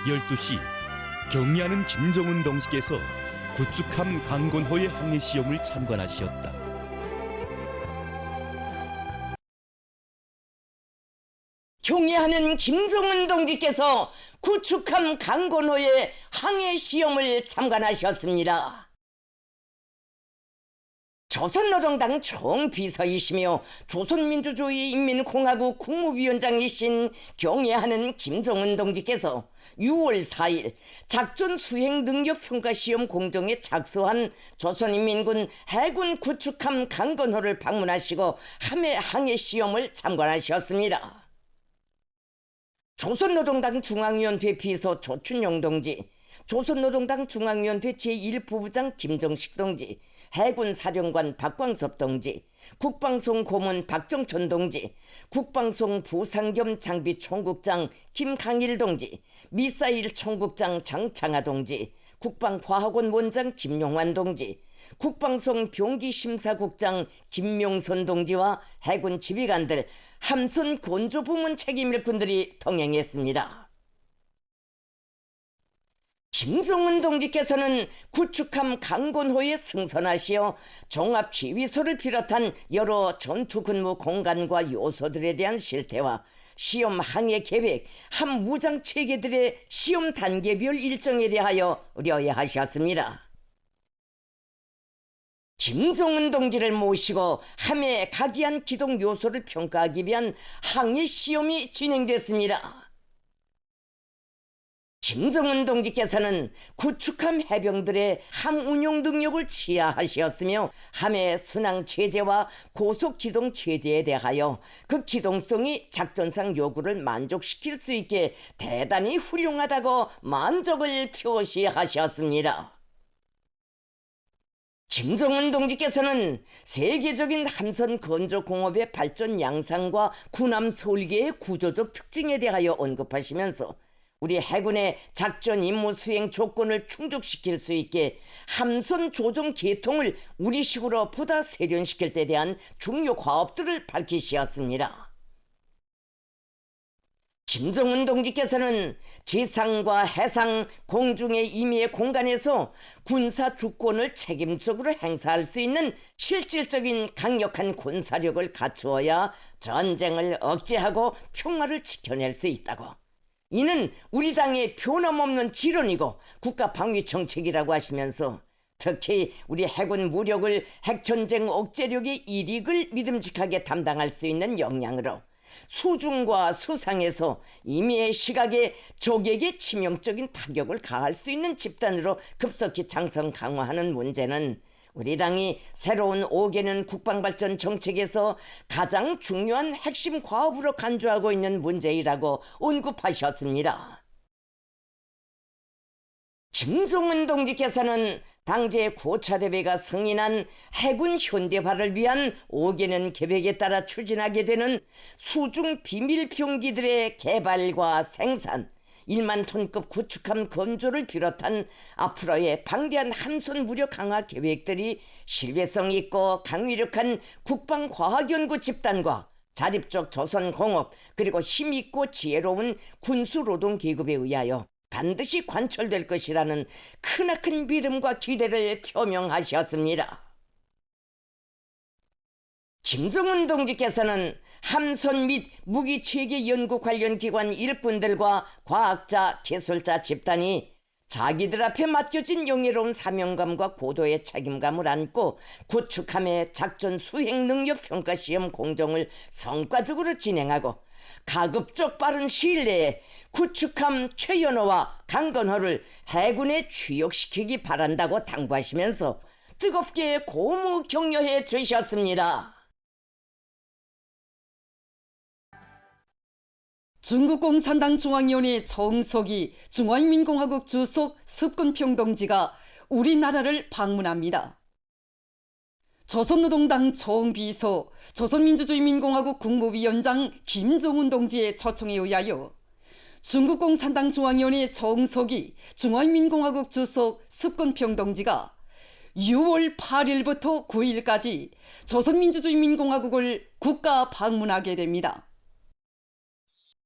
12시 경의하는 김정은 동지께서 구축함 강건호의 항해 시험을 참관하시었다. 경의하는 김정은 동지께서 구축함 강건호의 항해 시험을 참관하셨습니다. 조선노동당 총비서이시며 조선민주주의인민공화국 국무위원장이신 경의하는 김정은 동지께서 6월 4일 작전수행능력평가시험 공정에 착수한 조선인민군 해군 구축함 강건호를 방문하시고 함해 항해 시험을 참관하셨습니다. 조선노동당 중앙위원회 비서 조춘용 동지, 조선노동당 중앙위원회 제1부부장 김정식 동지, 해군사령관 박광섭 동지, 국방송 고문 박정천 동지, 국방송 부상겸 장비 총국장 김강일 동지, 미사일 총국장 장창하 동지, 국방과학원 원장 김용환 동지, 국방송 병기심사국장 김명선 동지와 해군 지휘관들, 함선 건조부문 책임일꾼들이 동행했습니다. 김정은 동지께서는 구축함 강건호에 승선하시어 종합지휘소를 비롯한 여러 전투근무 공간과 요소들에 대한 실태와 시험 항해 계획, 함 무장 체계들의 시험 단계별 일정에 대하여 의뢰하셨습니다. 김정은 동지를 모시고 함해 각이한 기동 요소를 평가하기 위한 항해 시험이 진행됐습니다. 김정은 동지께서는 구축함 해병들의 함 운용 능력을 치하하셨으며 함의 순항 체제와 고속 기동 체제에 대하여 그 기동성이 작전상 요구를 만족시킬 수 있게 대단히 훌륭하다고 만족을 표시하셨습니다. 김정은 동지께서는 세계적인 함선 건조 공업의 발전 양상과 군함 설계의 구조적 특징에 대하여 언급하시면서 우리 해군의 작전 임무 수행 조건을 충족시킬 수 있게 함선 조종 계통을 우리식으로 보다 세련시킬 때 대한 중요 과업들을 밝히셨습니다. 김정은 동지께서는 지상과 해상, 공중의 임의의 공간에서 군사 주권을 책임적으로 행사할 수 있는 실질적인 강력한 군사력을 갖추어야 전쟁을 억제하고 평화를 지켜낼 수 있다고, 이는 우리 당의 변함없는 지론이고 국가방위 정책이라고 하시면서 특히 우리 해군 무력을 핵전쟁 억제력의 일익을 믿음직하게 담당할 수 있는 역량으로 수중과 수상에서 임의의 시각에 적에게 치명적인 타격을 가할 수 있는 집단으로 급속히 장성 강화하는 문제는 우리 당이 새로운 5개년 국방발전 정책에서 가장 중요한 핵심 과업으로 간주하고 있는 문제이라고 언급하셨습니다. 김정은 동지께서는 당제 9차 대회가 승인한 해군 현대화를 위한 5개년 계획에 따라 추진하게 되는 수중 비밀 병기들의 개발과 생산, 1만 톤급 구축함 건조를 비롯한 앞으로의 방대한 함선 무력 강화 계획들이 신뢰성 있고 강위력한 국방과학연구 집단과 자립적 조선공업, 그리고 힘있고 지혜로운 군수노동 계급에 의하여 반드시 관철될 것이라는 크나큰 믿음과 기대를 표명하셨습니다. 김정은 동지께서는 함선 및 무기체계 연구 관련 기관 일꾼들과 과학자, 기술자 집단이 자기들 앞에 맡겨진 영예로운 사명감과 고도의 책임감을 안고 구축함의 작전 수행 능력 평가 시험 공정을 성과적으로 진행하고 가급적 빠른 시일 내에 구축함 최연호와 강건호를 해군에 취역시키기 바란다고 당부하시면서 뜨겁게 고무 격려해 주셨습니다. 중국 공산당 중앙위원회 정석이 중화인민공화국 주석 습근평 동지가 우리나라를 방문합니다. 조선노동당 총비서 조선민주주의인민공화국 국무위원장 김정은 동지의 초청에 의하여 중국 공산당 중앙위원회 정석이 중화인민공화국 주석 습근평 동지가 6월 8일부터 9일까지 조선민주주의인민공화국을 국가 방문하게 됩니다.